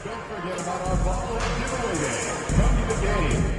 Don't forget about our ball giveaway day. Come to the game.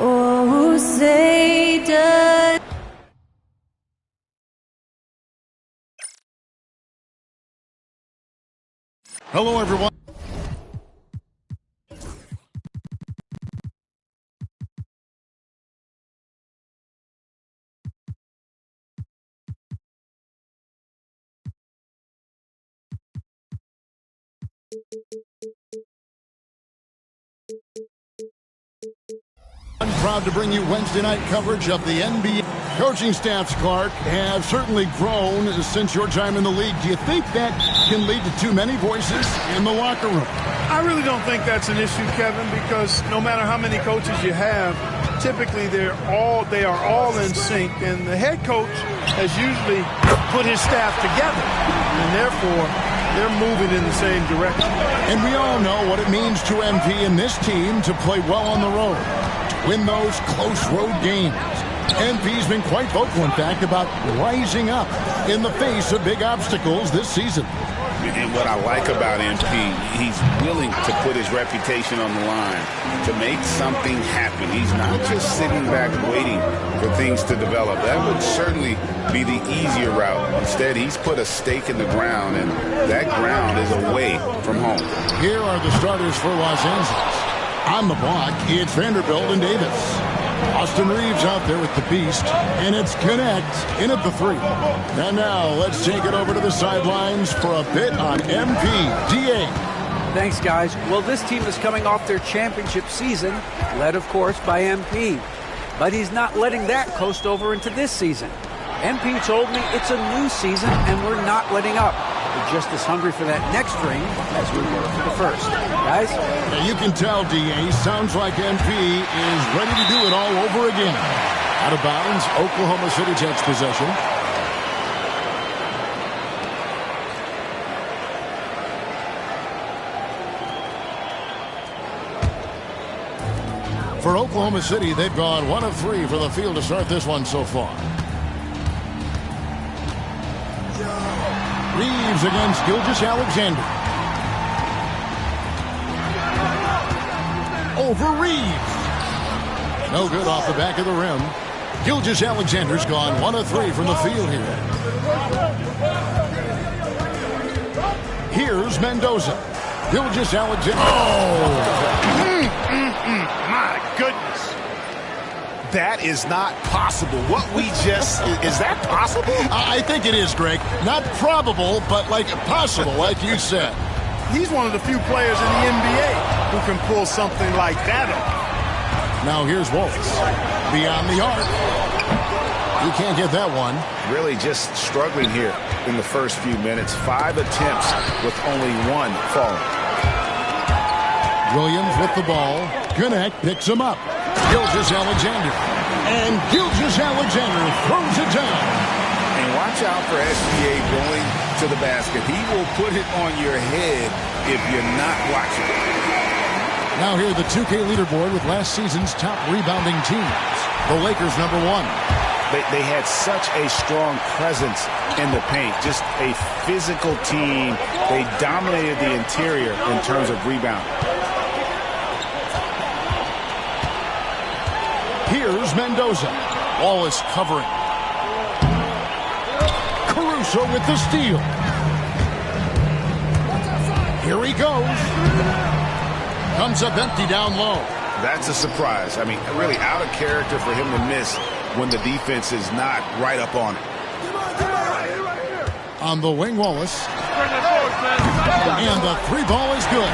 Oh, say does. Hello, everyone. I'm proud to bring you Wednesday night coverage of the NBA. Coaching staffs, Clark, have certainly grown since your time in the league. Do you think that can lead to too many voices in the locker room? I really don't think that's an issue, Kevin, because no matter how many coaches you have, typically they are all in sync, and the head coach has usually put his staff together, and therefore they're moving in the same direction. And we all know what it means to MP and this team to play well on the road, to win those close road games. MP's been quite vocal, in fact, about rising up in the face of big obstacles this season. And what I like about MP, he's willing to put his reputation on the line to make something happen. He's not just sitting back waiting for things to develop. That would certainly be the easier route. Instead, he's put a stake in the ground, and that ground is away from home. Here are the starters for Los Angeles. On the block, it's Vanderbilt and Davis. Austin Reeves out there with the beast, and it's Connect in at the 3. And now let's take it over to the sidelines for a bit on MP. DA. Thanks, guys. Well, this team is coming off their championship season, led, of course, by MP. But he's not letting that coast over into this season. MP told me it's a new season, and we're not letting up. We're just as hungry for that next ring as we were for the first. Guys? Now you can tell, DA, sounds like MP is ready to do it all over again. Out of bounds, Oklahoma City takes possession. For Oklahoma City, they've gone 1 of 3 for the field to start this one so far. Reeves against Gilgeous-Alexander. Over Reeves. No good off the back of the rim. Gilgeous-Alexander's gone 1 of 3 from the field here. Here's Mendoza. Gilgeous-Alexander. My goodness. That is not possible. What we just... Is that possible? I think it is, Greg. Not probable, but like possible, like you said. He's one of the few players in the NBA who can pull something like that off. Now here's Wolves. Beyond the arc. He can't get that one. Really just struggling here in the first few minutes. 5 attempts with only 1 falling. Williams with the ball. Connect picks him up. Gilgeous-Alexander. And Gilgeous-Alexander throws it down. And watch out for SGA going to the basket. He will put it on your head if you're not watching. Now here the 2K leaderboard with last season's top rebounding teams. The Lakers #1. They had such a strong presence in the paint, just a physical team. They dominated the interior in terms of rebound. Here's Mendoza. Wallace covering. Caruso with the steal. Here he goes. Comes up empty down low. That's a surprise. I mean, really out of character for him to miss when the defense is not right up on it. On the wing, Wallace. And the three ball is good.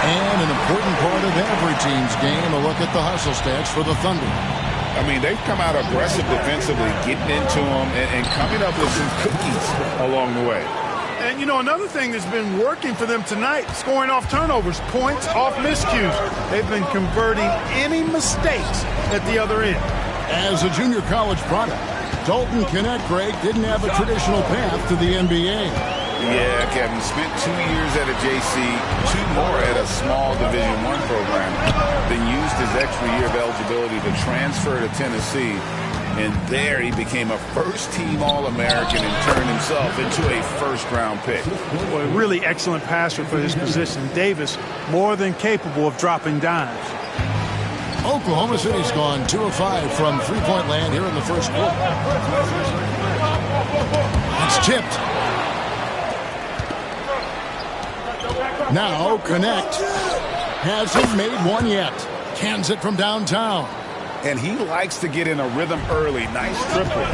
And an important part of every team's game, a look at the hustle stats for the Thunder. I mean, they've come out aggressive defensively, getting into them and coming up with some cookies along the way. And, you know, another thing that's been working for them tonight, scoring off turnovers, points off miscues. They've been converting any mistakes at the other end. As a junior college product, Dalton Knecht, Greg, didn't have a traditional path to the NBA. Yeah, Kevin, spent 2 years at a JC, 2 more at a small Division I program, then used his extra year of eligibility to transfer to Tennessee, and there he became a first-team All-American and turned himself into a first-round pick. Boy, a really excellent passer for his position. Davis, more than capable of dropping dimes. Oklahoma City's gone 2 of 5 from three-point land here in the first quarter. It's tipped. Now Knecht hasn't made one yet. Cans it from downtown. And he likes to get in a rhythm early. Nice triple.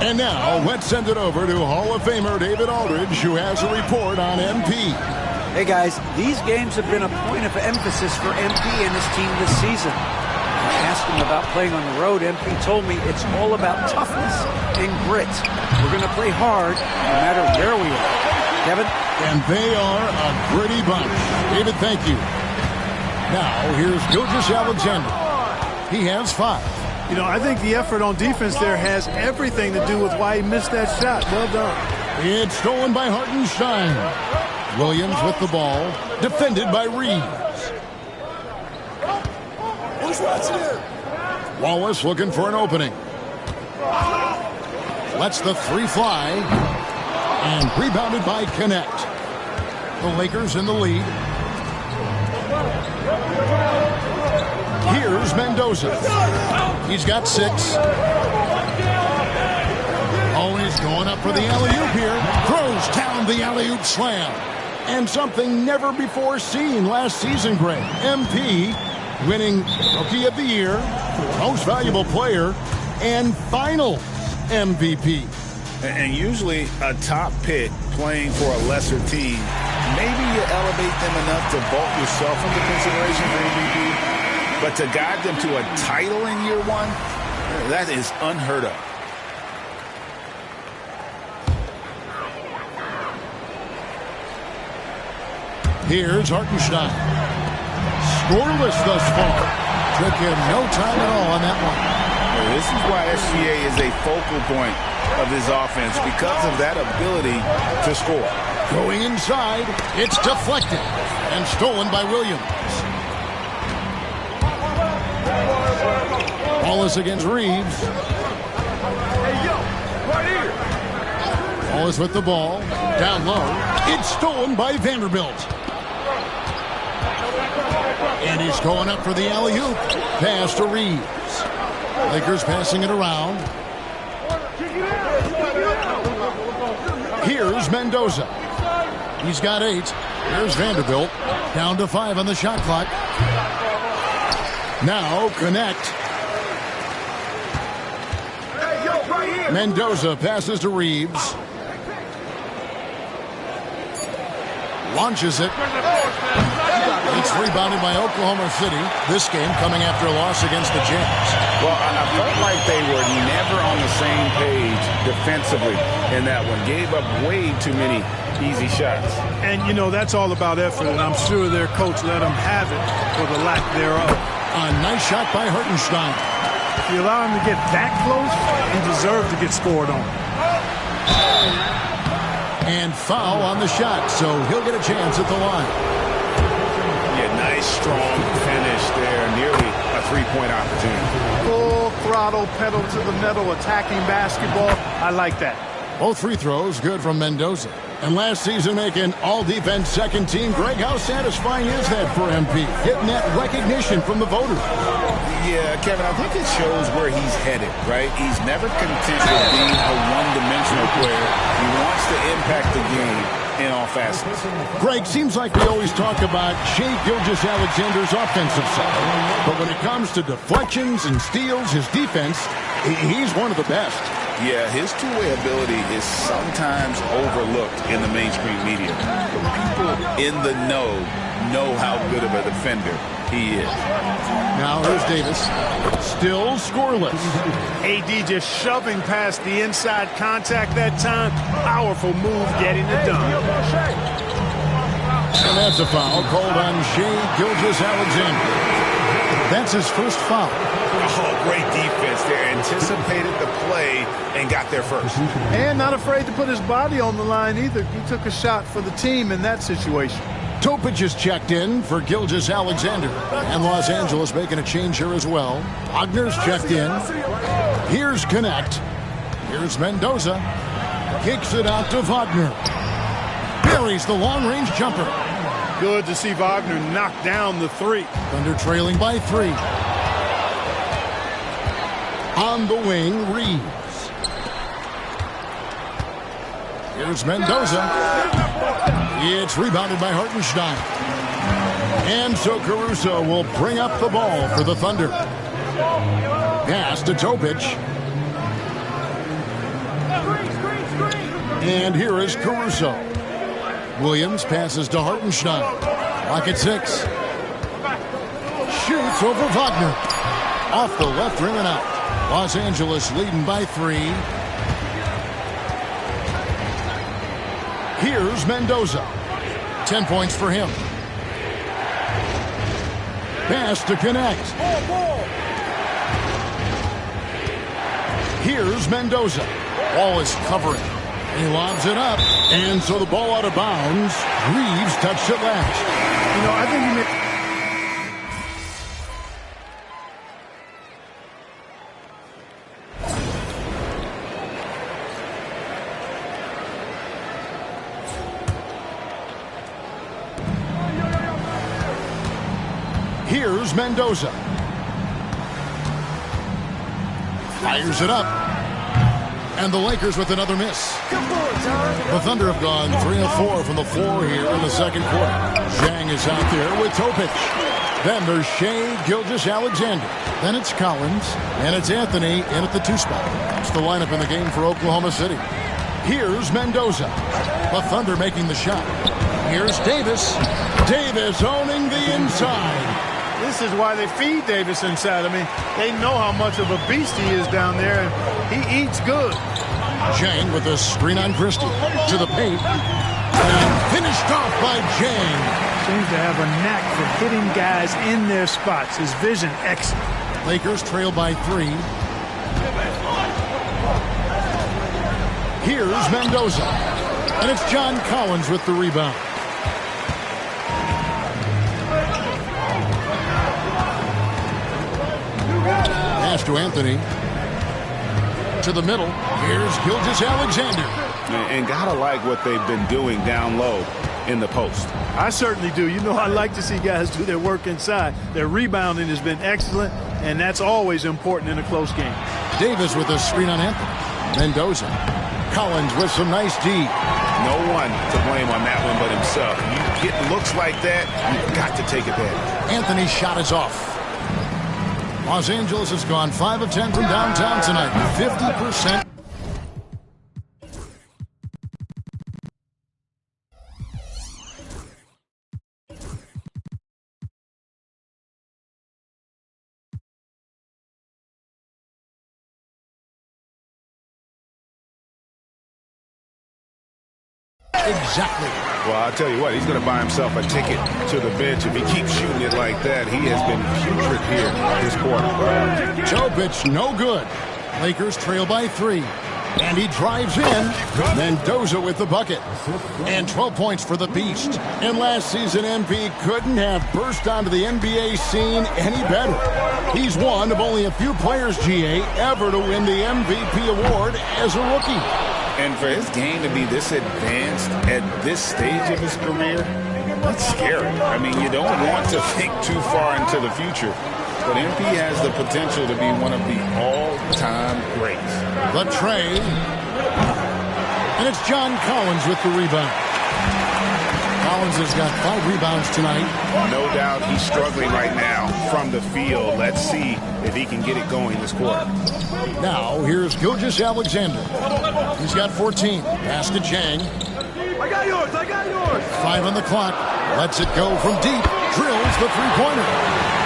And now let's send it over to Hall of Famer David Aldridge, who has a report on MP. Hey guys, these games have been a point of emphasis for MP and his team this season. When I asked him about playing on the road, MP told me it's all about toughness and grit. We're going to play hard no matter where we are. Kevin? And they are a gritty bunch. David, thank you. Now here's Gilgeous Alexander. He has 5. You know, I think the effort on defense there has everything to do with why he missed that shot. Well done. It's stolen by Hartenstein. Williams with the ball, defended by Reeves. Wallace looking for an opening. Lets the three fly. And rebounded by Knecht. The Lakers in the lead. Here's Mendoza. He's got 6. Oh, he's going up for the alley-oop here. Throws down the alley-oop slam. And something never before seen last season, Greg. MP winning Rookie of the Year, Most Valuable Player, and Finals MVP. And usually a top pick playing for a lesser team, maybe you elevate them enough to vault yourself into consideration for MVP. But to guide them to a title in year 1, that is unheard of. Here's Hartenstein. Scoreless thus far. Took him no time at all on that one. Well, this is why SGA is a focal point of his offense, because of that ability to score. Going inside, it's deflected and stolen by Williams. Wallace against Reeves. Wallace with the ball, down low. It's stolen by Vanderbilt. And he's going up for the alley-oop. Pass to Reeves. Lakers passing it around. Here's Mendoza. He's got 8. Here's Vanderbilt. Down to 5 on the shot clock. Now Knecht. Mendoza passes to Reeves. Launches it. It's rebounded by Oklahoma City. This game coming after a loss against the Jazz. Well, I felt like they were never on the same page defensively in that one. Gave up way too many easy shots. And, you know, that's all about effort, and I'm sure their coach let them have it for the lack thereof. A nice shot by Hartenstein. If you allow him to get that close, he deserves to get scored on. And foul on the shot, so he'll get a chance at the line. Yeah, nice, strong finish there. Nearly a three-point opportunity. Full throttle, pedal to the metal, attacking basketball. I like that. Both free throws good from Mendoza. And last season making all-defense second team. Greg, how satisfying is that for MP? Getting that recognition from the voters. Yeah, Kevin, I think it shows where he's headed, right? He's never content with being a one-dimensional player. He wants to impact the game in all facets. Greg, seems like we always talk about Shai Gilgeous-Alexander's offensive side. But when it comes to deflections and steals, his defense, he's one of the best. Yeah, his two-way ability is sometimes overlooked in the mainstream media. But people in the know how good of a defender he is. Now here's Davis. Still scoreless. AD just shoving past the inside contact that time. Powerful move getting it done. And that's a foul called on Shai Gilgeous-Alexander. That's his first foul. Oh, great defense there. Anticipated the play and got there first. And not afraid to put his body on the line either. He took a shot for the team in that situation. Topic is checked in for Gilgeous-Alexander. And Los Angeles making a change here as well. Wagner's checked in. Here's Connect. Here's Mendoza. Kicks it out to Wagner. Buries the long-range jumper. Good to see Wagner knock down the three. Thunder trailing by 3. On the wing, Reeves. Here's Mendoza. It's rebounded by Hartenstein. And so Caruso will bring up the ball for the Thunder. Pass to Topic. And here is Caruso. Williams passes to Hartenstein. Lock at 6. Shoots over Wagner. Off the left rim and out. Los Angeles leading by 3. Here's Mendoza. 10 points for him. Pass to Connect. Here's Mendoza. Ball is covering. He lobs it up. And so the ball out of bounds. Reeves touched it last. You know, I think he made... Here's Mendoza. Fires it up. And the Lakers with another miss. The Thunder have gone 3 of 4 from the floor here in the second quarter. Zhang is out there with Topic. Then there's Shai Gilgeous-Alexander. Then it's Collins. And it's Anthony in at the 2 spot. That's the lineup in the game for Oklahoma City. Here's Mendoza. The Thunder making the shot. Here's Davis. Davis owning the inside. This is why they feed Davis inside. I mean, they know how much of a beast he is down there, and he eats good. Zhang with a screen on Christie. To the paint. And finished off by Zhang. Seems to have a knack for hitting guys in their spots. His vision, excellent. Lakers trail by 3. Here's Mendoza. And it's John Collins with the rebound. Pass to Anthony. To the middle. Here's Gilgeous-Alexander. And gotta like what they've been doing down low in the post. I certainly do. You know, I like to see guys do their work inside. Their rebounding has been excellent, and that's always important in a close game. Davis with a screen on Anthony. Mendoza. Collins with some nice D. No one to blame on that one but himself. You get looks like that, you've got to take advantage. Anthony's shot is off. Los Angeles has gone 5 of 10 from downtown tonight. 50%. Exactly. Well, I'll tell you what, he's going to buy himself a ticket to the bench. If he keeps shooting it like that, he has been putrid here this quarter. Topic, no good. Lakers trail by 3. And he drives in. Mendoza with the bucket. And 12 points for the Beast. And last season, MP couldn't have burst onto the NBA scene any better. He's one of only a few players, GA, ever to win the MVP award as a rookie. And for his game to be this advanced at this stage of his career, that's scary. I mean, you don't want to think too far into the future. But MP has the potential to be one of the all-time greats. The tray. And it's John Collins with the rebound. Collins has got 5 rebounds tonight. No doubt he's struggling right now from the field. Let's see if he can get it going this quarter. Now, here's Gilgeous-Alexander. He's got 14. Pass to Jang. I got yours. 5 on the clock. Lets it go from deep. Drills the three-pointer.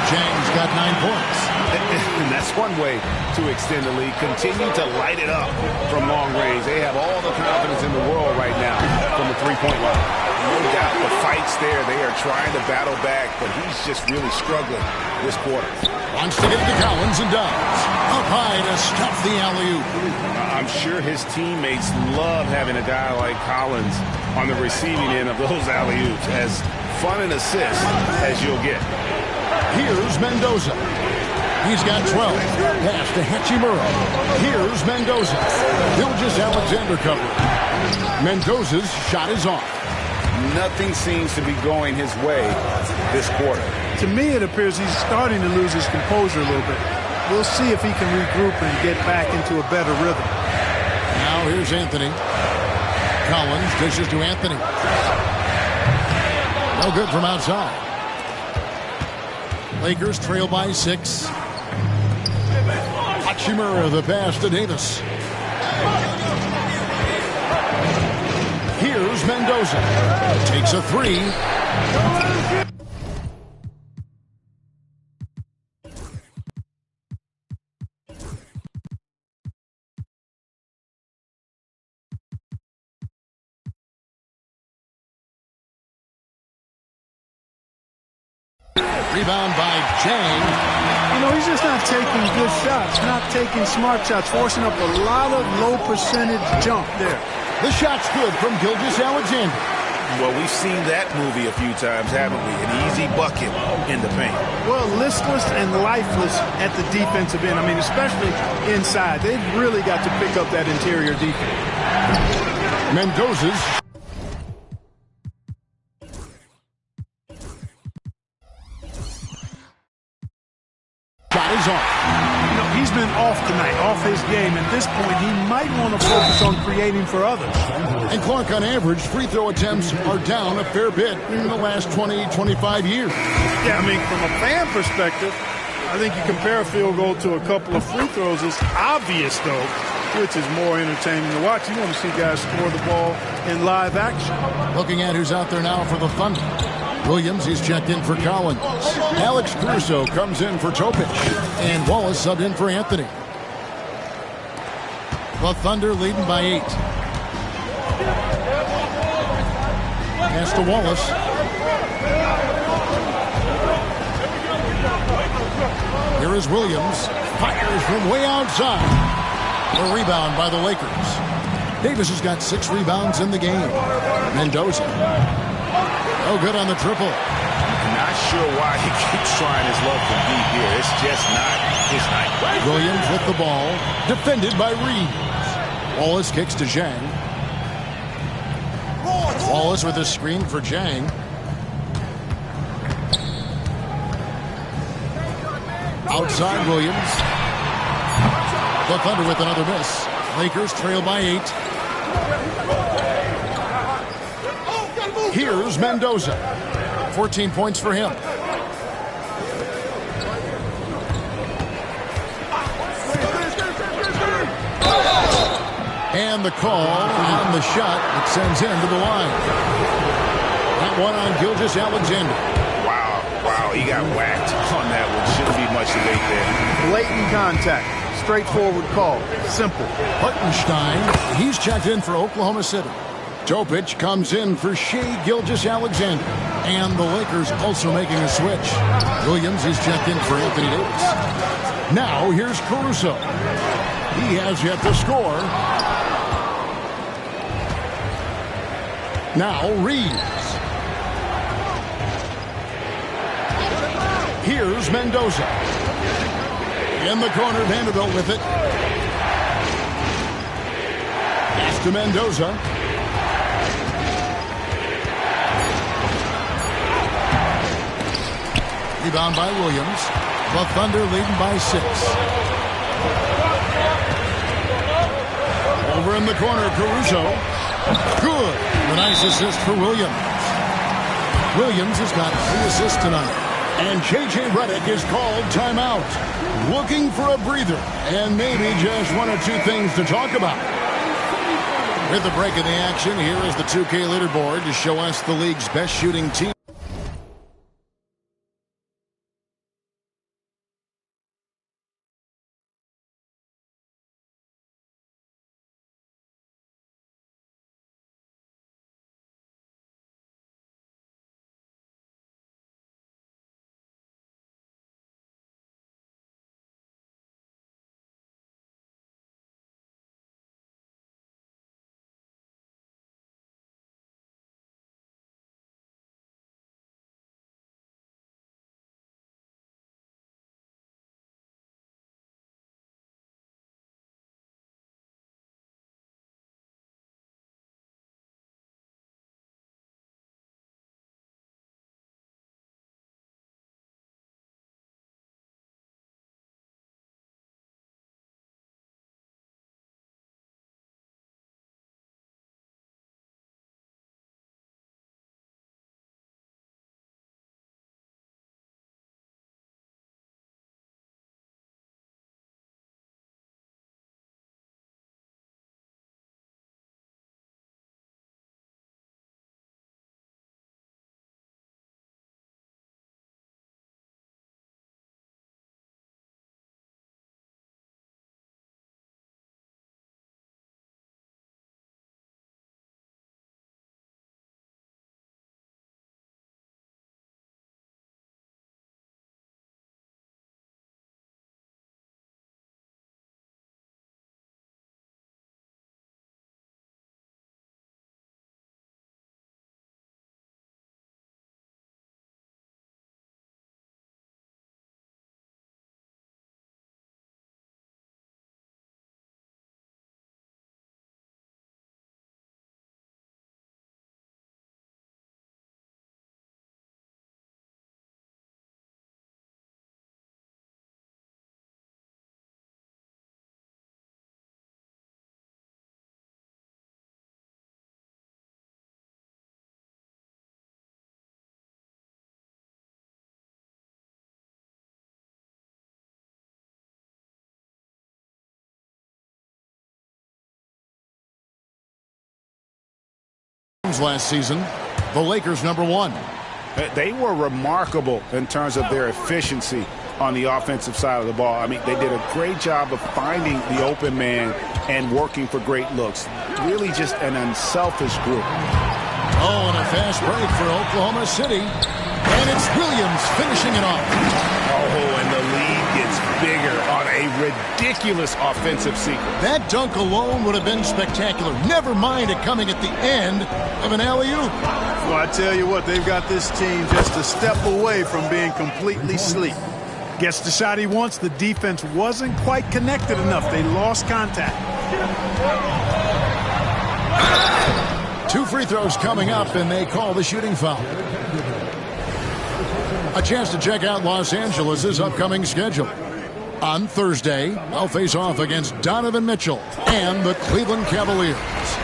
Jang's got 9 points. And that's one way to extend the lead. Continue to light it up from long range. They have all the confidence in the world right now from the three-point line. No doubt the fight's there. They are trying to battle back, but he's just really struggling this quarter. Wants to get it to Collins and does. Up high to stuff the alley-oop. I'm sure his teammates love having a guy like Collins on the receiving end of those alley-oops. As fun an assist as you'll get. Here's Mendoza. He's got 12. Pass to Hachimura. Here's Mendoza. Gilgeous-Alexander covered. Mendoza's shot is off. Nothing seems to be going his way this quarter. To me, it appears he's starting to lose his composure a little bit. We'll see if he can regroup and get back into a better rhythm. Now here's Anthony. Collins dishes to Anthony. No good from outside. Lakers trail by 6. Hachimura the pass to Davis. Here's Mendoza. Takes a 3. Rebound by Jang. You know, he's just not taking good shots, not taking smart shots, forcing up a lot of low percentage jump there. The shot's good from Gilgeous-Alexander. Well, we've seen that movie a few times, haven't we? An easy bucket in the paint. Well, listless and lifeless at the defensive end. I mean, especially inside. They've really got to pick up that interior defense. Mendoza's. Shot is off. You know, he's been off tonight, off his game. At this point, he might want to focus on creating for others. And Clark, on average, free throw attempts are down a fair bit in the last 20, 25 years. Yeah, I mean, from a fan perspective, I think you compare a field goal to a couple of free throws. It's obvious, though, which is more entertaining to watch. You want to see guys score the ball in live action. Looking at who's out there now for the Thunder. Williams, he's checked in for Collins. Alex Caruso comes in for Topic. And Wallace subbed in for Anthony. The Thunder leading by 8. Pass to Wallace. Here is Williams. Fires from way outside. A rebound by the Lakers. Davis has got 6 rebounds in the game. Mendoza. No good on the triple. Not sure why he keeps trying his luck from deep here. It's just not his night. Williams with the ball. Defended by Reeves. Wallace kicks to Zhang. Wallace with a screen for Zhang. Outside Williams. The Thunder with another miss. Lakers trail by 8. Here's Mendoza. 14 points for him. And the call on the shot that sends him to the line. That one on Gilgeous-Alexander. Wow, he got whacked on that one. Shouldn't be much debate there. Blatant contact. Straightforward call. Simple. Hartenstein, he's checked in for Oklahoma City. Topic comes in for Shai Gilgeous-Alexander. And the Lakers also making a switch. Williams is checked in for Anthony Davis. Now here's Caruso. He has yet to score. Now Reeves. Here's Mendoza. In the corner, Vanderbilt with it. Pass to Mendoza. Rebound by Williams. The Thunder leading by 6. Over in the corner, Caruso. Good. A nice assist for Williams. Williams has got 3 assists tonight. And J.J. Redick is called timeout. Looking for a breather and maybe just 1 or 2 things to talk about. With the break in the action, here is the 2K leaderboard to show us the league's best shooting team. Last season, the Lakers #1. They were remarkable in terms of their efficiency on the offensive side of the ball. I mean, they did a great job of finding the open man and working for great looks. Really just an unselfish group. Oh, and a fast break for Oklahoma City. And it's Williams finishing it off. Oh, and the lead gets bigger on a ridiculous offensive sequence. That dunk alone would have been spectacular. Never mind it coming at the end of an alley-oop. Well, I tell you what, they've got this team just a step away from being completely sleep. Gets the shot he wants. The defense wasn't quite connected enough. They lost contact. 2 free throws coming up, and they call the shooting foul. A chance to check out Los Angeles' upcoming schedule. On Thursday, they'll face off against Donovan Mitchell and the Cleveland Cavaliers.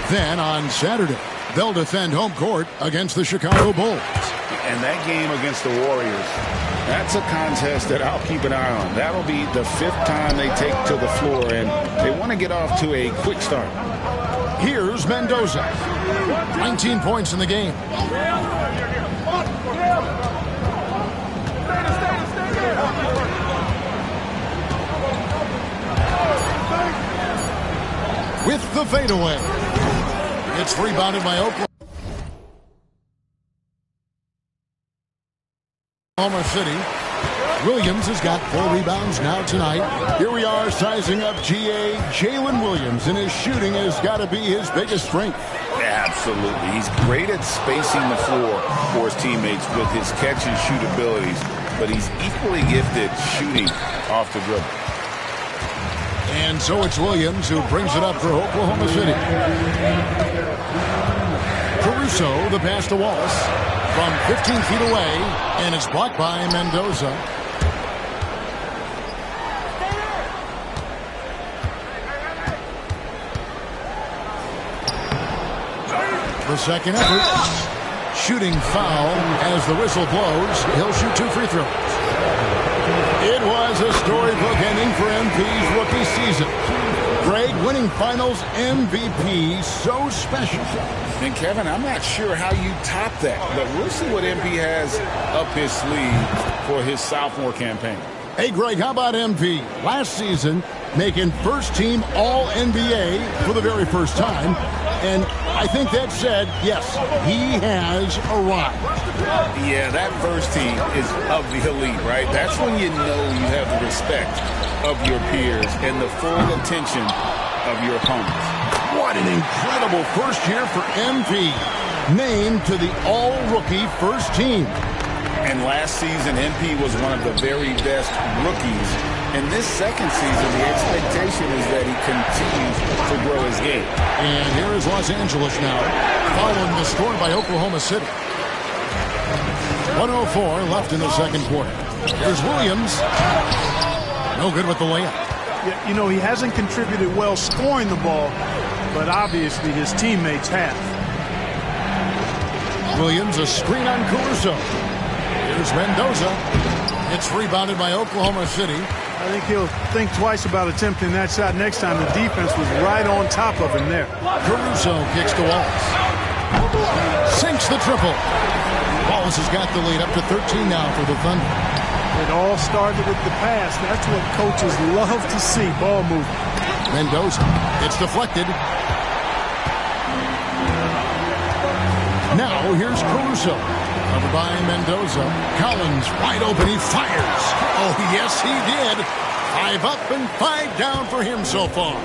Then on Saturday, they'll defend home court against the Chicago Bulls. And that game against the Warriors, that's a contest that I'll keep an eye on. That'll be the 5th time they take to the floor, and they want to get off to a quick start. Here's Mendoza. 19 points in the game. With the fadeaway. It's rebounded by Oklahoma City. Williams has got 4 rebounds now tonight. Here we are sizing up GA Jalen Williams, and his shooting has got to be his biggest strength. Absolutely. He's great at spacing the floor for his teammates with his catch and shoot abilities, but he's equally gifted shooting off the dribble. And so it's Williams who brings it up for Oklahoma City. Caruso, the pass to Wallace from 15 feet away, and it's blocked by Mendoza. The second effort. Shooting foul as the whistle blows. He'll shoot 2 free throws. It was a storybook ending for MP's rookie season. Greg winning finals MVP, so special. And Kevin, I'm not sure how you top that, but we'll see what MP has up his sleeve for his sophomore campaign. Hey, Greg, how about MP? Last season, making first-team All-NBA for the very first time. And I think that said, yes, he has arrived. Yeah, that first team is of the elite, right? That's when you know you have the respect of your peers and the full attention of your opponents. What an incredible first year for MP. Named to the all-rookie first team. And last season, MP was one of the very best rookies. In this second season, the expectation is that he continues to grow his game. And here is Los Angeles now, following the score by Oklahoma City. 1:04 left in the second quarter. Here's Williams. No good with the layup. Yeah, you know, he hasn't contributed well scoring the ball, but obviously his teammates have. Williams, a screen on Caruso. Here's Mendoza. It's rebounded by Oklahoma City. I think he'll think twice about attempting that shot next time. The defense was right on top of him there. Caruso kicks to Wallace. Sinks the triple. Wallace has got the lead up to 13 now for the Thunder. It all started with the pass. That's what coaches love to see, ball movement. Mendoza. It's deflected. Now here's Caruso. Covered by Mendoza. Collins wide open. He fires. Oh, yes, he did. 5 up and 5 down for him so far.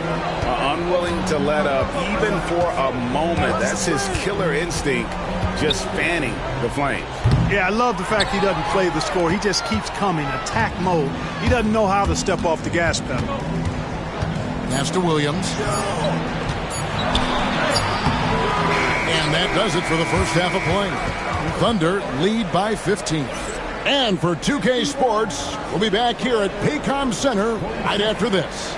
Unwilling to let up even for a moment. That's his killer instinct, just fanning the flames. Yeah, I love the fact he doesn't play the score. He just keeps coming, attack mode. He doesn't know how to step off the gas pedal. Pass to Williams. And that does it for the first half of play. Thunder lead by 15. And for 2K Sports, we'll be back here at Paycom Center right after this.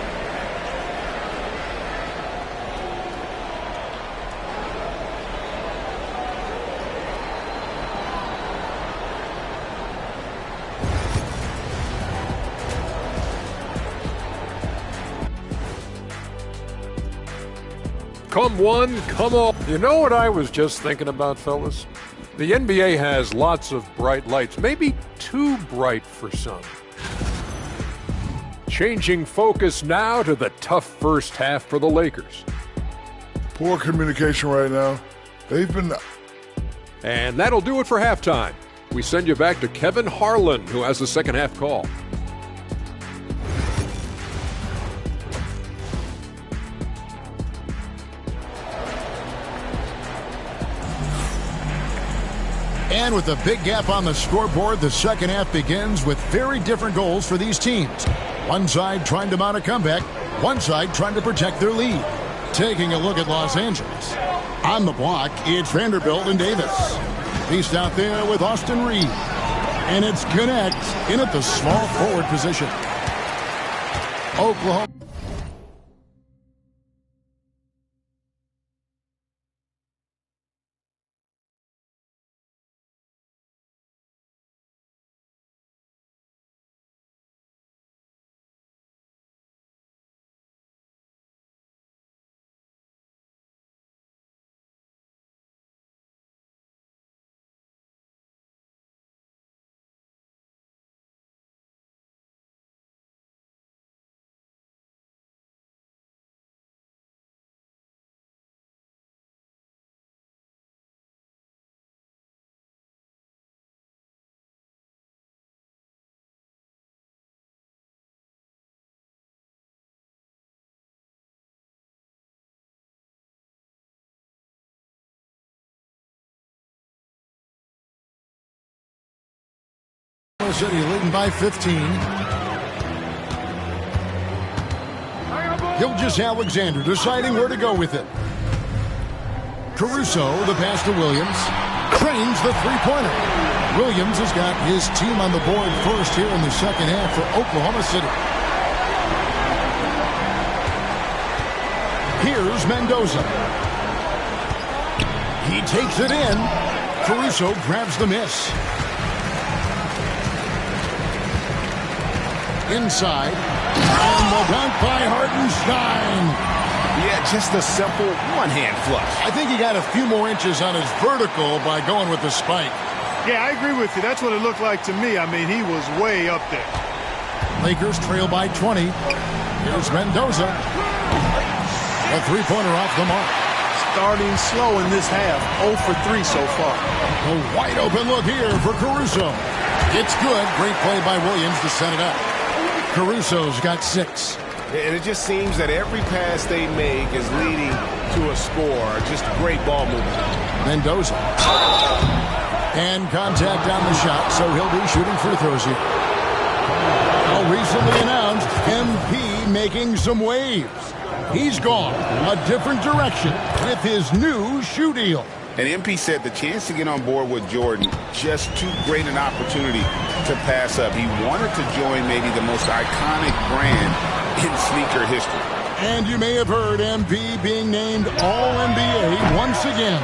Come one, come all. You know what I was just thinking about, fellas? The NBA has lots of bright lights, maybe too bright for some. Changing focus now to the tough first half for the Lakers. Poor communication right now. They've been... And that'll do it for halftime. We send you back to Kevin Harlan, who has the second half call. And with a big gap on the scoreboard, the second half begins with very different goals for these teams. One side trying to mount a comeback, one side trying to protect their lead. Taking a look at Los Angeles. On the block, it's Vanderbilt and Davis. Beast out there with Austin Reed. And it's Connect in at the small forward position. Oklahoma. City leading by 15. Gilgeous-Alexander deciding where to go with it. Caruso, the pass to Williams. Trains the three-pointer. Williams has got his team on the board first here in the second half for Oklahoma City. Here's Mendoza. He takes it in. Caruso grabs the miss. Inside. And the dunk by Hartenstein. Yeah, just a simple one-hand flush. I think he got a few more inches on his vertical by going with the spike. Yeah, I agree with you. That's what it looked like to me. I mean, he was way up there. Lakers trail by 20. Here's Mendoza. A three-pointer off the mark. Starting slow in this half. 0 for 3 so far. A wide open look here for Caruso. It's good. Great play by Williams to set it up. Caruso's got 6. And it just seems that every pass they make is leading to a score. Just great ball movement. Mendoza. And contact on the shot, so he'll be shooting free throws here. Well, recently announced, MP making some waves. He's gone a different direction with his new shoe deal. And MP said the chance to get on board with Jordan, just too great an opportunity to pass up. He wanted to join maybe the most iconic brand in sneaker history. And you may have heard MP being named All-NBA once again.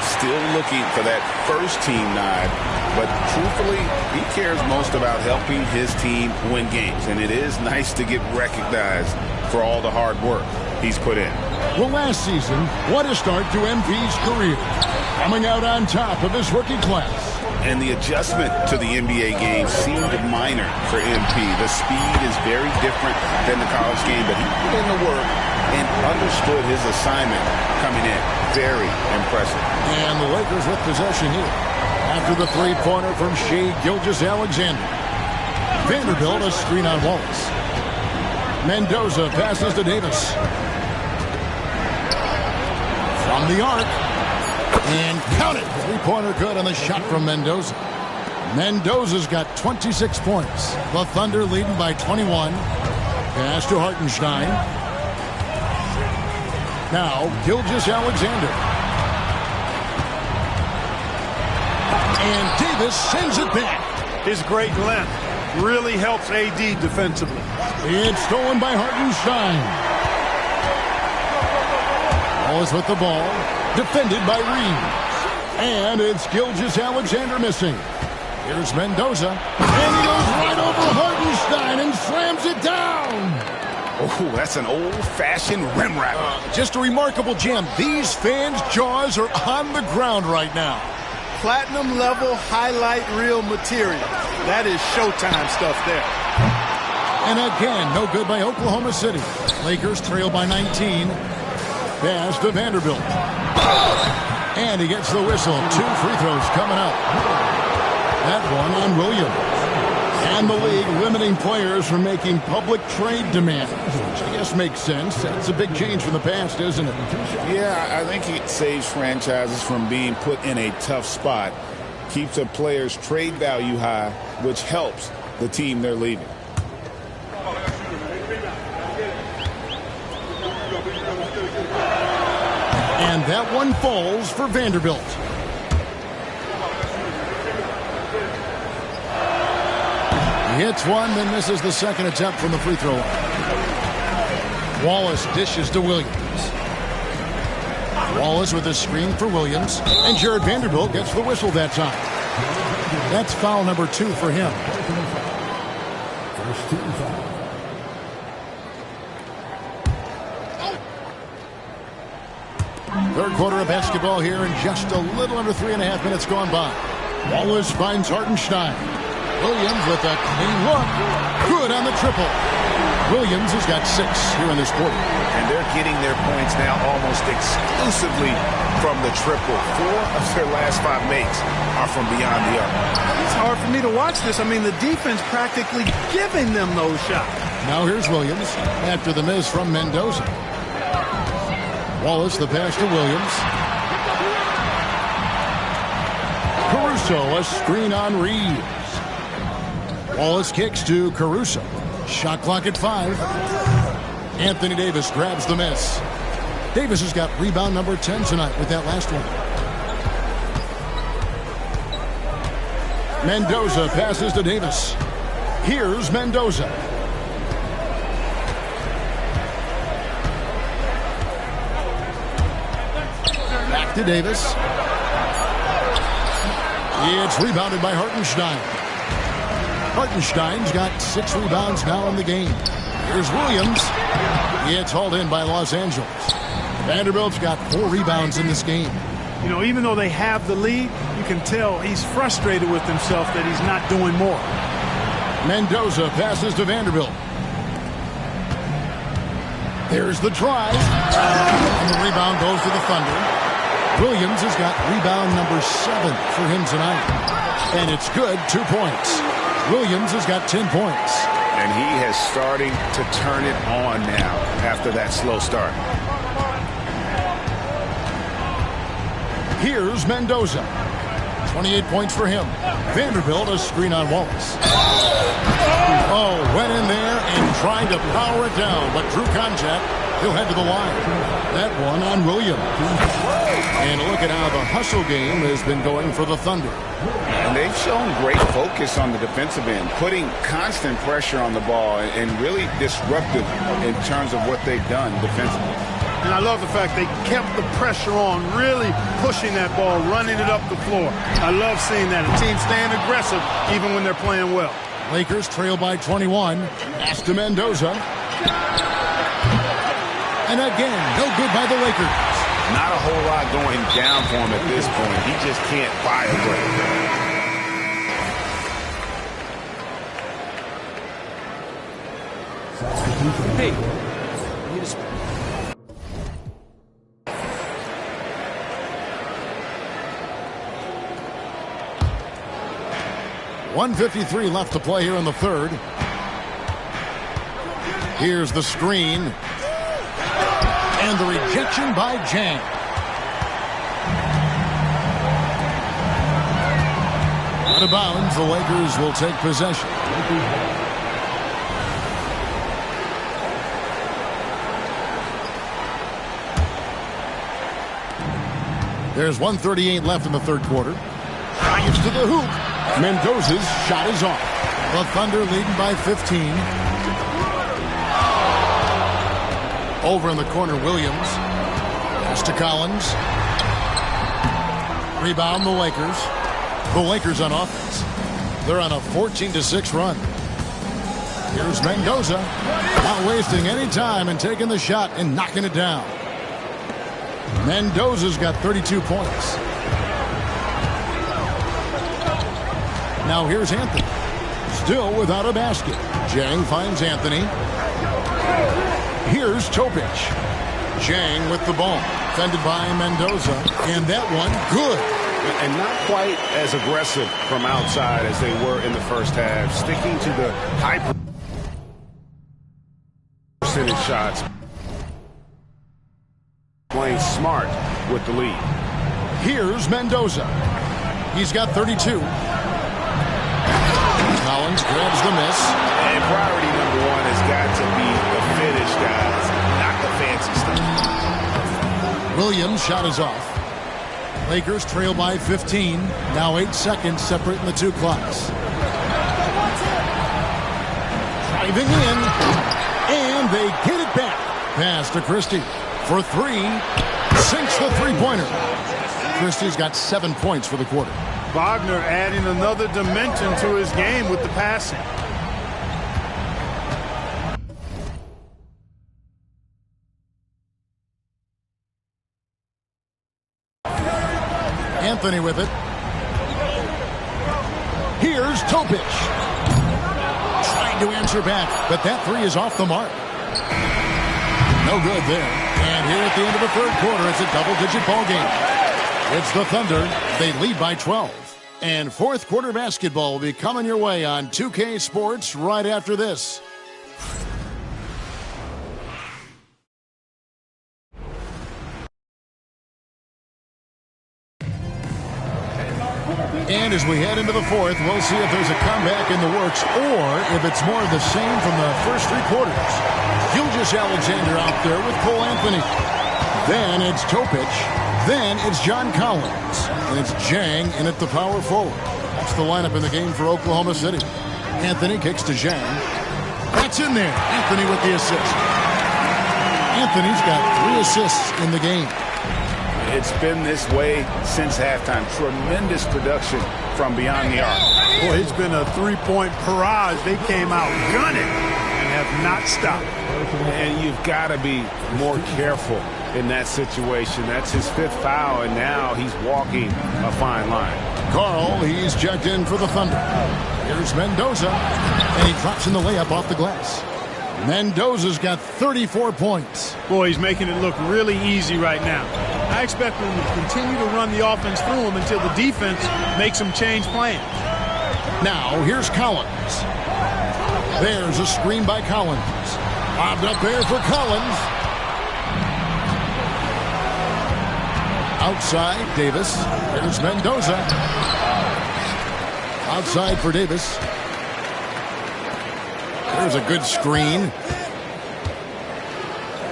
Still looking for that first team nod, but truthfully, he cares most about helping his team win games. And it is nice to get recognized for all the hard work he's put in. Well, last season, what a start to MP's career. Coming out on top of his rookie class. And the adjustment to the NBA game seemed minor for MP. The speed is very different than the college game, but he put in the work and understood his assignment coming in. Very impressive. And the Lakers with possession here. After the three-pointer from Shai Gilgeous-Alexander. Vanderbilt a screen on Wallace. Mendoza passes to Davis. From the arc. And count it. Three-pointer good on the shot from Mendoza. Mendoza's got 26 points. The Thunder leading by 21. Pass to Hartenstein. Now, Gilgeous-Alexander. And Davis sends it back. His great length really helps AD defensively. It's stolen by Hartenstein. Wallace with the ball. Defended by Reeves. And it's Gilgeous-Alexander missing. Here's Mendoza. And he goes right over Hartenstein and slams it down. Oh, that's an old-fashioned rim wrap. Just a remarkable jam. These fans' jaws are on the ground right now. Platinum level highlight reel material. That is Showtime stuff there. And again, no good by Oklahoma City. Lakers trail by 19. Pass to Vanderbilt. And he gets the whistle. 2 free throws coming up. That one on Williams. And the league limiting players from making public trade demands, which I guess makes sense. That's a big change from the past, isn't it? Yeah, I think it saves franchises from being put in a tough spot. Keeps a player's trade value high, which helps the team they're leaving. And that one falls for Vanderbilt. He hits one, then misses the second attempt from the free throw line. Wallace dishes to Williams. Wallace with a screen for Williams. And Jared Vanderbilt gets the whistle that time. That's foul number 2 for him. First team foul. Third quarter of basketball here, and just a little under 3.5 minutes gone by. Wallace finds Hartenstein. Williams with a clean look. Good on the triple. Williams has got 6 here in this quarter. And they're getting their points now almost exclusively from the triple. 4 of their last 5 makes are from beyond the arc. It's hard for me to watch this. I mean, the defense practically giving them those shots. Now here's Williams after the miss from Mendoza. Wallace, the pass to Williams. Caruso, a screen on Reeves. Wallace kicks to Caruso. Shot clock at 5. Anthony Davis grabs the miss. Davis has got rebound number 10 tonight with that last one. Mendoza passes to Davis. Here's Mendoza. Back to Davis. It's rebounded by Hartenstein. Hartenstein's got 6 rebounds now in the game. Here's Williams. It's hauled in by Los Angeles. Vanderbilt's got 4 rebounds in this game. You know, even though they have the lead, you can tell he's frustrated with himself that he's not doing more. Mendoza passes to Vanderbilt. There's the drive. And the rebound goes to the Thunder. Williams has got rebound number 7 for him tonight. And it's good, 2 points. Williams has got 10 points. And he has starting to turn it on now after that slow start. Here's Mendoza. 28 points for him. Vanderbilt, a screen on Wallace. Oh, went in there and tried to power it down, but drew contact. He'll head to the line. That one on Williams. And look at how the hustle game has been going for the Thunder. And they've shown great focus on the defensive end, putting constant pressure on the ball and really disruptive in terms of what they've done defensively. And I love the fact they kept the pressure on, really pushing that ball, running it up the floor. I love seeing that. A team staying aggressive even when they're playing well. Lakers trail by 21. Pass to Mendoza. And again, no good by the Lakers. Not a whole lot going down for him at this point. He just can't buy a break. Hey, you just... .153 left to play here in the third. Here's the screen. And the rejection by Jang. Out of bounds, the Lakers will take possession. There's 1:38 left in the third quarter. Drives to the hoop. Mendoza's shot is off. The Thunder leading by 15. Over in the corner, Williams. Pass to Collins. Rebound the Lakers. The Lakers on offense. They're on a 14-6 run. Here's Mendoza. Not wasting any time and taking the shot and knocking it down. Mendoza's got 32 points. Now here's Anthony. Still without a basket. Jang finds Anthony. Here's Topic. Jang with the ball. Defended by Mendoza. And that one, good. And not quite as aggressive from outside as they were in the first half. Sticking to the high percentage shots. Playing smart with the lead. Here's Mendoza. He's got 32. Collins grabs the miss. And priority number 1 has got to be the finish, guys, not the fancy stuff. Williams' shot is off. Lakers trail by 15. Now 8 seconds separating the two clocks. Driving in. And they get it back. Pass to Christie for 3. Sinks the three-pointer. Christie's got 7 points for the quarter. Wagner adding another dimension to his game with the passing. Anthony with it. Here's Topic. Trying to answer back, but that 3 is off the mark. No good there. And here at the end of the third quarter, it's a double-digit ball game. It's the Thunder. They lead by 12. And fourth quarter basketball will be coming your way on 2K Sports right after this. And as we head into the fourth, we'll see if there's a comeback in the works or if it's more of the same from the first three quarters. Gilgeous Alexander out there with Cole Anthony. Then it's Topic. Then it's John Collins. And it's Jang in at the power forward. That's the lineup in the game for Oklahoma City. Anthony kicks to Jang. That's in there. Anthony with the assist. Anthony's got 3 assists in the game. It's been this way since halftime. Tremendous production from beyond the arc. Boy, it's been a three-point barrage. They came out gunning and have not stopped. And you've got to be more careful in that situation. That's his 5th foul, and now he's walking a fine line. Carl, he's checked in for the Thunder. Here's Mendoza, and he drops in the layup off the glass. Mendoza's got 34 points. Boy, he's making it look really easy right now. I expect him to continue to run the offense through him until the defense makes him change plans. Now, here's Collins. There's a screen by Collins. Bobbed up there for Collins. Outside, Davis. There's Mendoza. Outside for Davis. There's a good screen.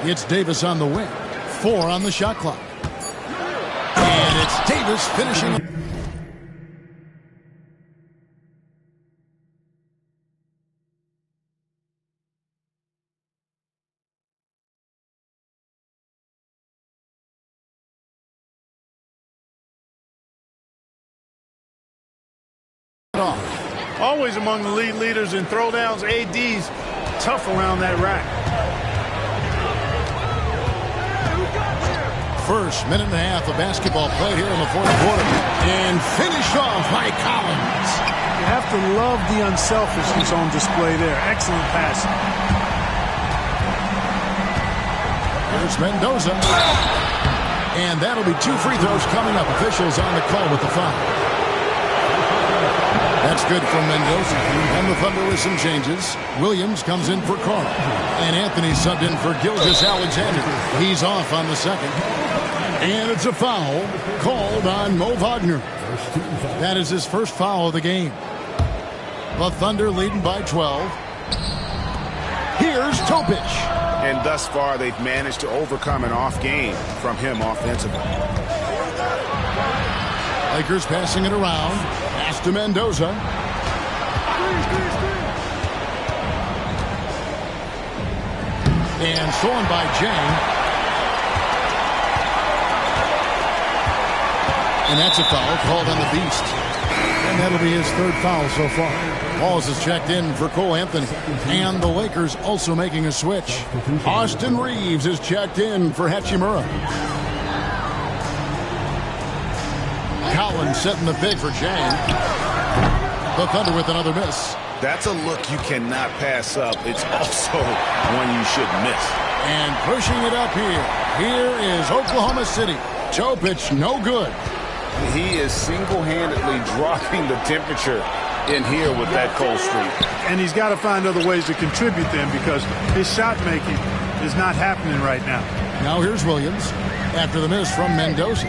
It's Davis on the wing. 4 on the shot clock. And it's Davis finishing it. Always among the league leaders in throwdowns. AD's tough around that rack. First minute and a half of basketball played here in the fourth quarter. And finished off by Collins. You have to love the unselfishness on display there. Excellent passing. Here's Mendoza. And that'll be 2 free throws coming up. Officials on the call with the foul. That's good from Mendoza. And the Thunder with some changes. Williams comes in for Carl. And Anthony subbed in for Gilgeous Alexander. He's off on the second. And it's a foul called on Mo Wagner. That is his first foul of the game. The Thunder leading by 12. Here's Topic. And thus far, they've managed to overcome an off game from him offensively. Lakers passing it around. Pass to Mendoza. And stolen by Jang. And that's a foul called on the Beast. And that'll be his 3rd foul so far. Walls is checked in for Cole Anthony. And the Lakers also making a switch. Austin Reeves is checked in for Hachimura. Collins setting the pick for Jang. The Thunder with another miss. That's a look you cannot pass up. It's also one you shouldn't miss. And pushing it up here. Here is Oklahoma City. Topic, no good. He is single-handedly dropping the temperature in here with that cold streak. And he's got to find other ways to contribute then because his shot making is not happening right now. Now here's Williams after the miss from Mendoza.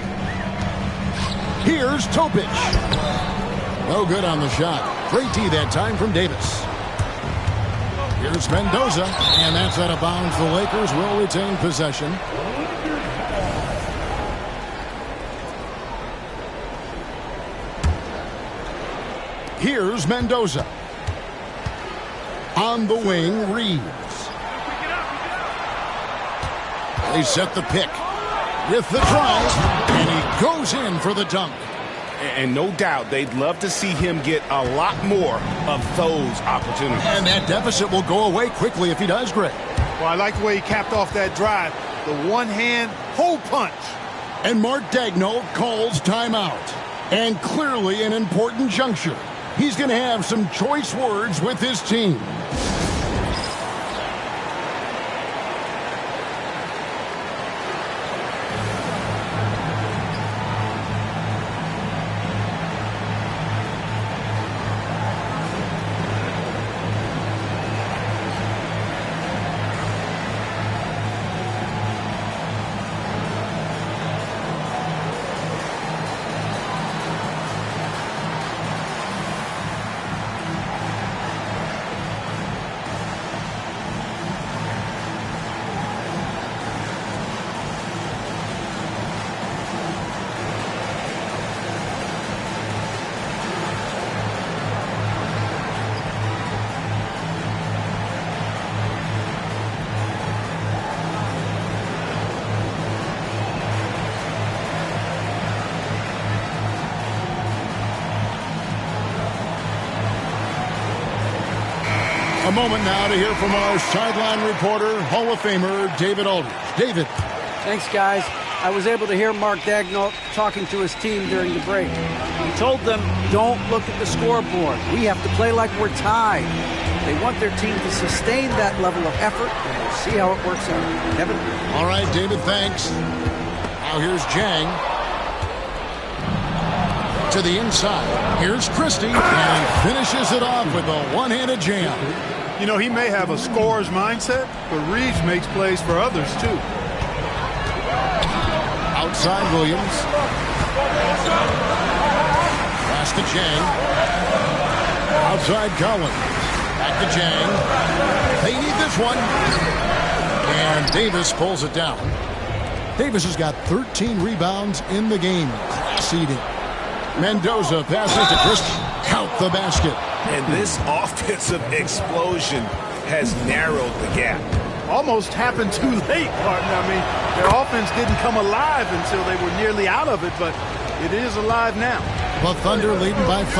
Here's Topic. No good on the shot. Great tee that time from Davis. Here's Mendoza, and that's out of bounds. The Lakers will retain possession. Here's Mendoza. On the wing, Reeves. They set the pick with the drive, and he goes in for the dunk. And no doubt they'd love to see him get a lot more of those opportunities. And that deficit will go away quickly if he does, Greg. Well, I like the way he capped off that drive. The one-hand hole punch. And Mark Daigneault calls timeout. And clearly an important juncture. He's going to have some choice words with his team. A moment now to hear from our sideline reporter, Hall of Famer David Aldridge. David. Thanks, guys. I was able to hear Mark Daigneault talking to his team during the break. He told them, don't look at the scoreboard. We have to play like we're tied. They want their team to sustain that level of effort, and we'll see how it works out. Kevin? All right, David, thanks. Now here's Jang. To the inside. Here's Christie, and finishes it off with a one-handed jam. You know, he may have a scorer's mindset, but Reeves makes plays for others, too. Outside Williams. Pass to Jang. Outside Collins. Back to Jang. They need this one. And Davis pulls it down. Davis has got 13 rebounds in the game. Class eating. Mendoza passes to Christie. Count the basket. And this offensive explosion has narrowed the gap. Almost happened too late, partner. I mean, their offense didn't come alive until they were nearly out of it, but it is alive now. The Thunder leading by 5.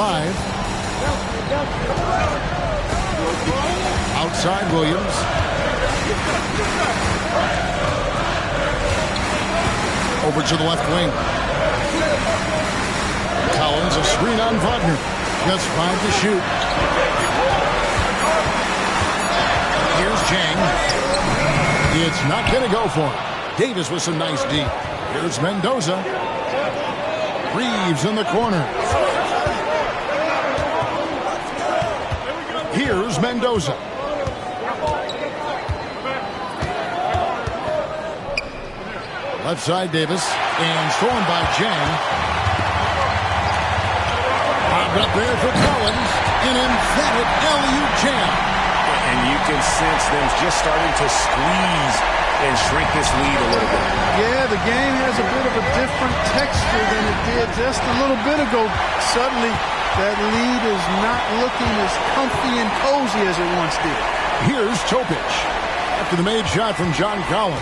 Outside Williams. Over to the left wing. Collins, a screen on Wagner. Just 5 to shoot. Here's Jang. It's not going to go for him. Davis with some nice deep. Here's Mendoza. Reeves in the corner. Here's Mendoza. Left side Davis. And stolen by Jang. Up there for Collins. An emphatic alley-oop jam. And you can sense them just starting to squeeze and shrink this lead a little bit. Yeah, the game has a bit of a different texture than it did just a little bit ago. Suddenly, that lead is not looking as comfy and cozy as it once did. Here's Topic. After the made shot from John Collins.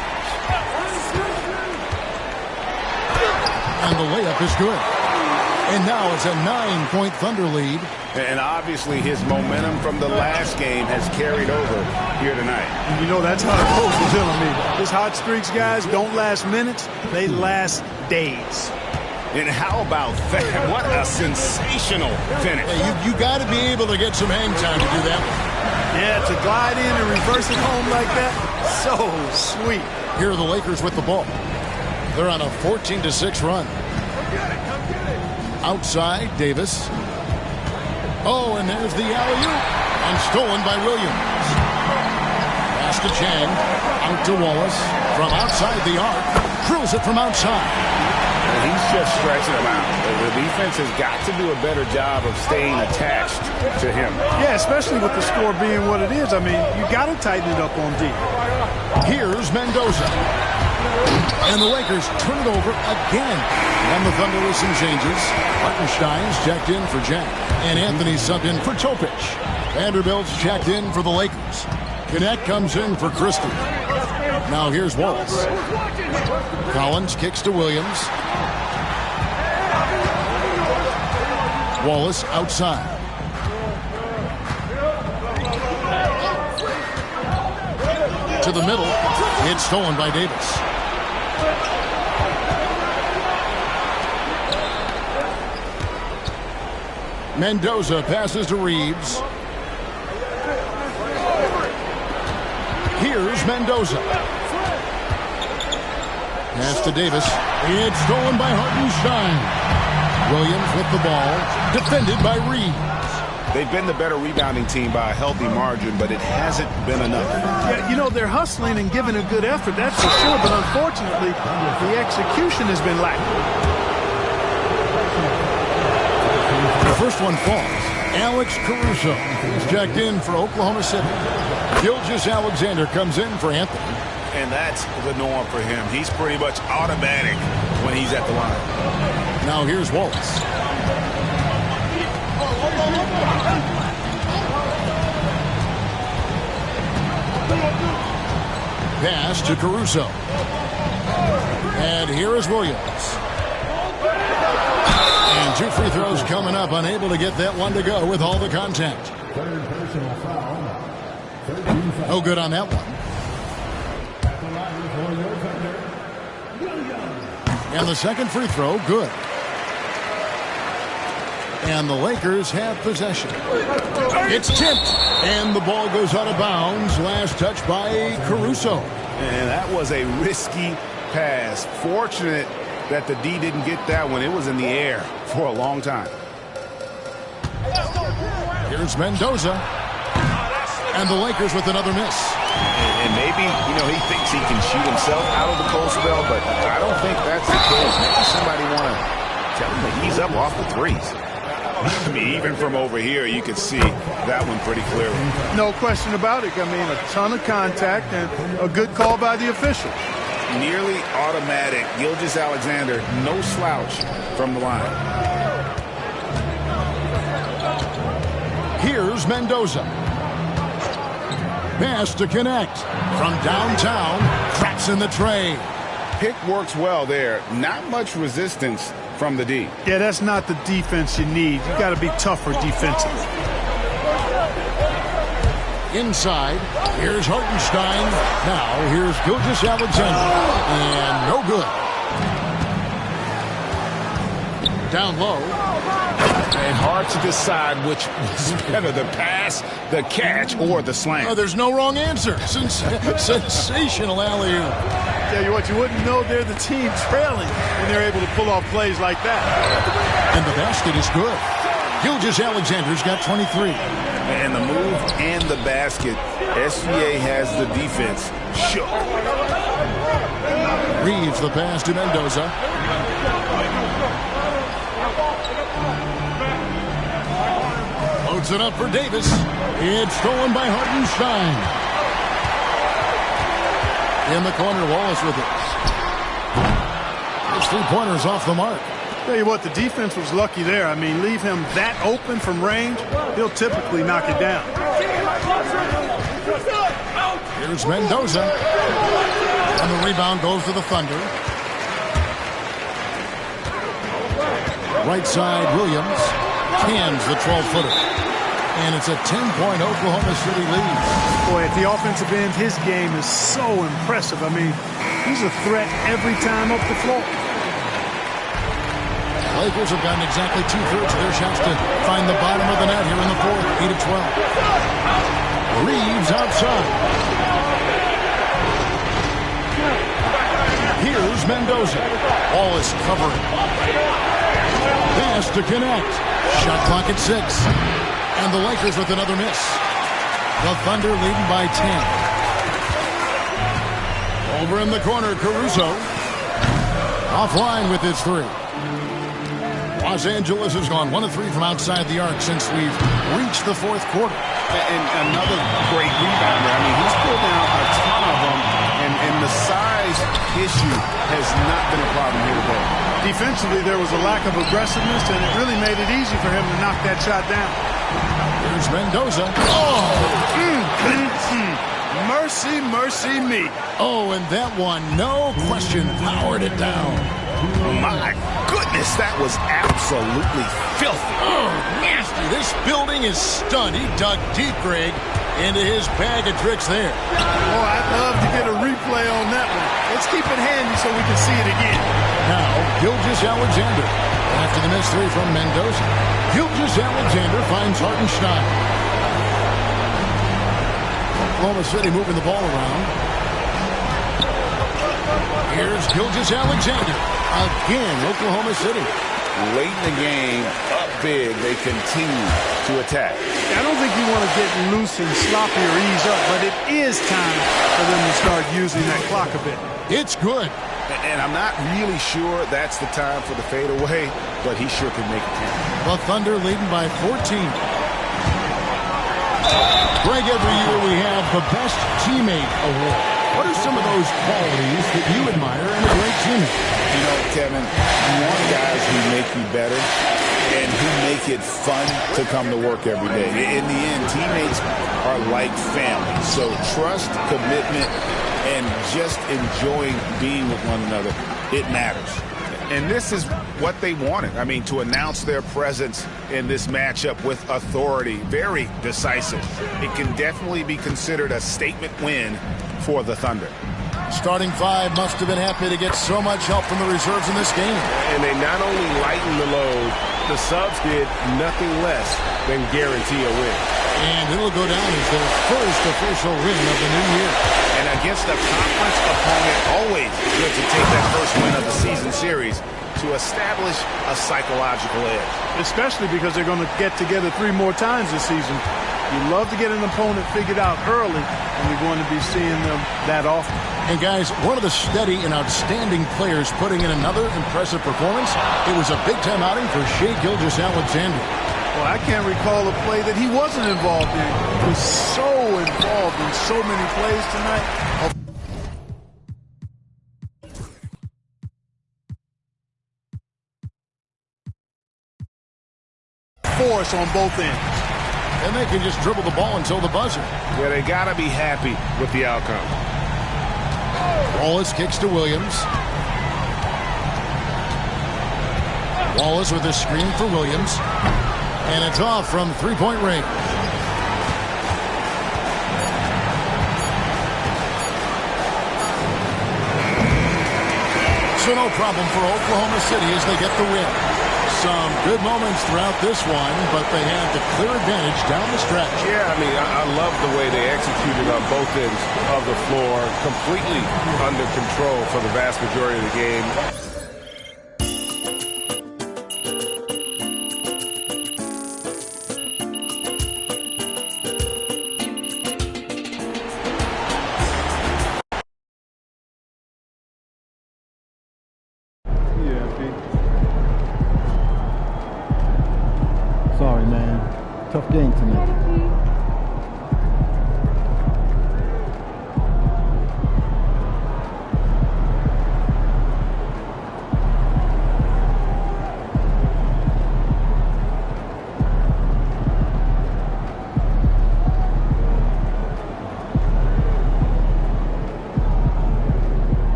And the layup is good. And now it's a 9-point Thunder lead. And obviously his momentum from the last game has carried over here tonight. And you know that's how it goes with Villanova. His hot streaks, guys, don't last minutes. They last days. And how about that? What a sensational finish. Hey, you got to be able to get some hang time to do that. Yeah, to glide in and reverse it home like that, so sweet. Here are the Lakers with the ball. They're on a 14-6 run. Outside, Davis. Oh, and there's the alley-oop. And stolen by Williams. Pass to Jang. Out to Wallace. From outside the arc. Drills it from outside. He's just stretching him out. The defense has got to do a better job of staying attached to him. Yeah, especially with the score being what it is. I mean, you got to tighten it up on D. Here's Mendoza. And the Lakers turn it over again. And the Thunder with some changes. Hartenstein's checked in for Jack. And Anthony's subbed in for Topic. Vanderbilt's checked in for the Lakers. Cadet comes in for Christie. Now here's Wallace. Collins kicks to Williams. Wallace outside. To the middle. It's stolen by Davis. Mendoza passes to Reeves. Here's Mendoza. Pass to Davis. It's stolen by Hartenstein. Williams with the ball. Defended by Reeves. They've been the better rebounding team by a healthy margin, but it hasn't been enough. Yeah, you know, they're hustling and giving a good effort, that's for sure, but unfortunately, the execution has been lacking. The first one falls. Alex Caruso is checked in for Oklahoma City. Gilgeous Alexander comes in for Anthony. And that's the norm for him. He's pretty much automatic when he's at the line. Now here's Wallace. Pass to Caruso. And here is Williams. And 2 free throws coming up. Unable to get that one to go with all the contact. Third personal foul. No good on that one. And the second free throw, good. And the Lakers have possession. It's tipped, and the ball goes out of bounds. Last touch by Caruso. And that was a risky pass. Fortunate that the D didn't get that one. It was in the air for a long time. Here's Mendoza. And the Lakers with another miss. And maybe, he thinks he can shoot himself out of the cold spell, but I don't think that's the case. Maybe somebody want to tell him to ease up off the threes. I mean, even from over here, you can see that one pretty clearly. No question about it. I mean, a ton of contact and a good call by the official. Nearly automatic. Gilgeous-Alexander, no slouch from the line. Here's Mendoza. Pass to connect. From downtown, traps in the tray. Pick works well there. Not much resistance from the D. Yeah, that's not the defense you need. You got to be tougher defensively. Inside, here's Hartenstein. Now, here's Gilgeous-Alexander. And no good. Down low. And hard to decide which was better, the pass, the catch, or the slam. Oh, there's no wrong answer. Sensational alley-oop. Tell you what, you wouldn't know they're the team trailing when they're able to pull off plays like that. And the basket is good. Gilgeous-Alexander's got 23. And the move and the basket, SGA has the defense shook. Reeves the pass to Mendoza. Loads it up for Davis. It's stolen by Hartenstein. In the corner, Wallace with it. His three-pointers off the mark. Tell you what, the defense was lucky there. I mean, leave him that open from range, he'll typically knock it down. Here's Mendoza. And the rebound goes to the Thunder. Right side, Williams cans the 12-footer. And it's a 10-point Oklahoma City lead. Boy, at the offensive end, his game is so impressive. I mean, he's a threat every time up the floor. Lakers have gotten exactly 2/3 of their shots to find the bottom of the net here in the fourth. 8 of 12. Reeves outside. Here's Mendoza. All is covering. Pass to connect. Shot clock at 6. And the Lakers with another miss. The Thunder leading by 10. Over in the corner, Caruso. Offline with his three. Los Angeles has gone 1 of 3 from outside the arc since we've reached the fourth quarter. And another great rebounder. I mean, he's pulled down a ton of them, and the size issue has not been a problem here today. Defensively, there was a lack of aggressiveness, and it really made it easy for him to knock that shot down. Here's Mendoza. Mercy, mercy me. Oh, and that one, no question, powered it down. My goodness, that was absolutely filthy. Oh, nasty. This building is stunned. He dug deep, Greg, into his bag of tricks there. Oh, I'd love to get a replay on that one. Let's keep it handy so we can see it again. Now, Gilgeous-Alexander. After the missed three from Mendoza, Gilgeous-Alexander finds Hartenstein. Oklahoma City moving the ball around. Here's Gilgeous-Alexander. Again, Oklahoma City. Late in the game, up big, they continue to attack. I don't think you want to get loose and sloppy or ease up, but it is time for them to start using that clock a bit. It's good. And I'm not really sure that's the time for the fadeaway, but he sure can make it count. The Thunder leading by 14. Greg, every year we have the Best Teammate Award. What are some of those qualities that you admire in a great teammate? You know, Kevin, you want guys who make you better and who make it fun to come to work every day. In the end, teammates are like family. So trust, commitment, and just enjoying being with one another, it matters. And this is what they wanted. I mean, to announce their presence in this matchup with authority, very decisive. It can definitely be considered a statement win for the Thunder. Starting five must have been happy to get so much help from the reserves in this game. And they not only lightened the load, the subs did nothing less than guarantee a win. And it'll go down as their first official win of the new year. And against a conference opponent, always good to take that first win of the season series to establish a psychological edge. Especially because they're going to get together 3 more times this season. You love to get an opponent figured out early, and you're going to be seeing them that often. And guys, one of the steady and outstanding players putting in another impressive performance. It was a big-time outing for Shai Gilgeous-Alexander. Well, I can't recall a play that he wasn't involved in. He was so involved in so many plays tonight. Force on both ends. And they can just dribble the ball until the buzzer. Yeah, they got to be happy with the outcome. Wallace kicks to Williams. Wallace with a screen for Williams. And it's off from three-point range. So no problem for Oklahoma City as they get the win. Some good moments throughout this one, but they had the clear advantage down the stretch. Yeah, I mean, I love the way they executed on both ends of the floor, completely under control for the vast majority of the game. Sorry, man. Tough game tonight.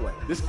way. This